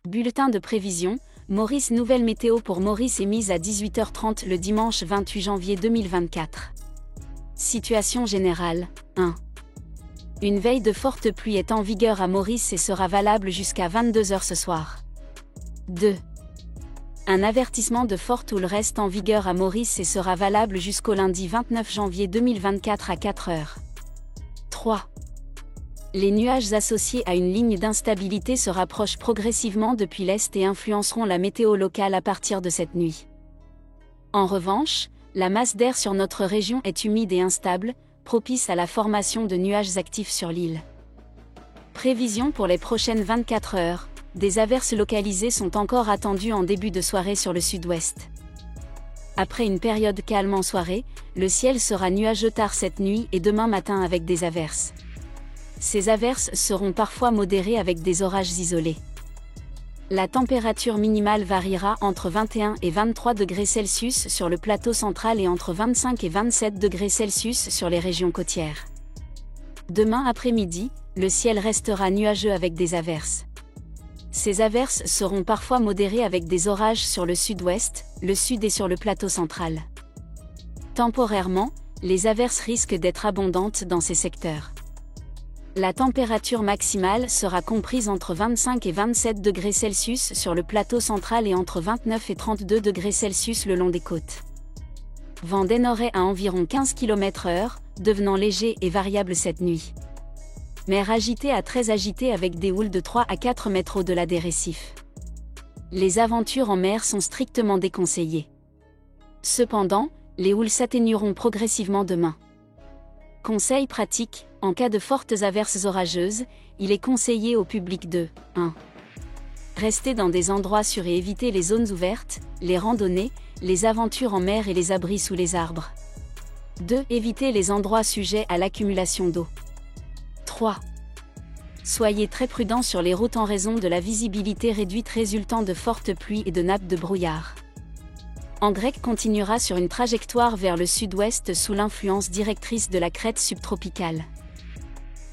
Bulletin de prévision, Maurice. Nouvelle météo pour Maurice émise à 18h30 le dimanche 28 janvier 2024. Situation générale, 1. Une veille de forte pluie est en vigueur à Maurice et sera valable jusqu'à 22h ce soir. 2. Un avertissement de forte houle reste en vigueur à Maurice et sera valable jusqu'au lundi 29 janvier 2024 à 4h. 3. Les nuages associés à une ligne d'instabilité se rapprochent progressivement depuis l'est et influenceront la météo locale à partir de cette nuit. En revanche, la masse d'air sur notre région est humide et instable, propice à la formation de nuages actifs sur l'île. Prévision pour les prochaines 24 heures, des averses localisées sont encore attendues en début de soirée sur le sud-ouest. Après une période calme en soirée, le ciel sera nuageux tard cette nuit et demain matin avec des averses. Ces averses seront parfois modérées avec des orages isolés. La température minimale variera entre 21 et 23 degrés Celsius sur le plateau central et entre 25 et 27 degrés Celsius sur les régions côtières. Demain après-midi, le ciel restera nuageux avec des averses. Ces averses seront parfois modérées avec des orages sur le sud-ouest, le sud et sur le plateau central. Temporairement, les averses risquent d'être abondantes dans ces secteurs. La température maximale sera comprise entre 25 et 27 degrés Celsius sur le plateau central et entre 29 et 32 degrés Celsius le long des côtes. Vent des nord-est à environ 15 km/h, devenant léger et variable cette nuit. Mer agitée à très agitée avec des houles de 3 à 4 mètres au-delà des récifs. Les aventures en mer sont strictement déconseillées. Cependant, les houles s'atténueront progressivement demain. Conseil pratique, en cas de fortes averses orageuses, il est conseillé au public de 1. Rester dans des endroits sûrs et éviter les zones ouvertes, les randonnées, les aventures en mer et les abris sous les arbres. 2. Éviter les endroits sujets à l'accumulation d'eau. 3. Soyez très prudents sur les routes en raison de la visibilité réduite résultant de fortes pluies et de nappes de brouillard. Angrek continuera sur une trajectoire vers le sud-ouest sous l'influence directrice de la crête subtropicale.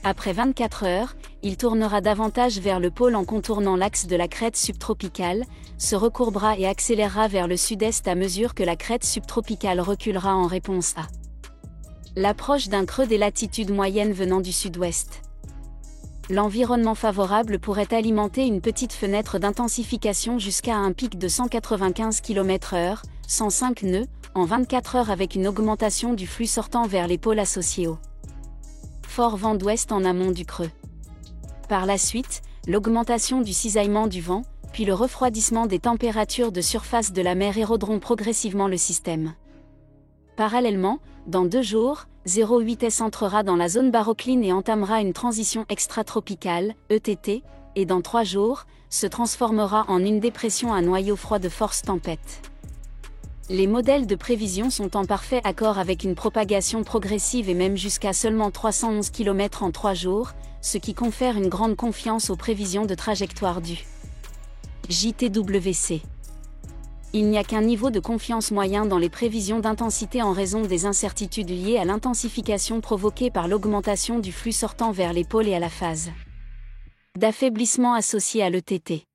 Après 24 heures, il tournera davantage vers le pôle en contournant l'axe de la crête subtropicale, se recourbera et accélérera vers le sud-est à mesure que la crête subtropicale reculera en réponse à l'approche d'un creux des latitudes moyennes venant du sud-ouest. L'environnement favorable pourrait alimenter une petite fenêtre d'intensification jusqu'à un pic de 195 km/h, 105 nœuds, en 24 heures avec une augmentation du flux sortant vers les pôles associés au fort vent d'ouest en amont du creux. Par la suite, l'augmentation du cisaillement du vent, puis le refroidissement des températures de surface de la mer éroderont progressivement le système. Parallèlement, dans 2 jours, 08S entrera dans la zone barocline et entamera une transition extratropicale, ETT, et dans 3 jours, se transformera en une dépression à noyau froid de force tempête. Les modèles de prévision sont en parfait accord avec une propagation progressive et même jusqu'à seulement 311 km en 3 jours, ce qui confère une grande confiance aux prévisions de trajectoire du JTWC. Il n'y a qu'un niveau de confiance moyen dans les prévisions d'intensité en raison des incertitudes liées à l'intensification provoquée par l'augmentation du flux sortant vers les pôles et à la phase d'affaiblissement associée à l'ETT.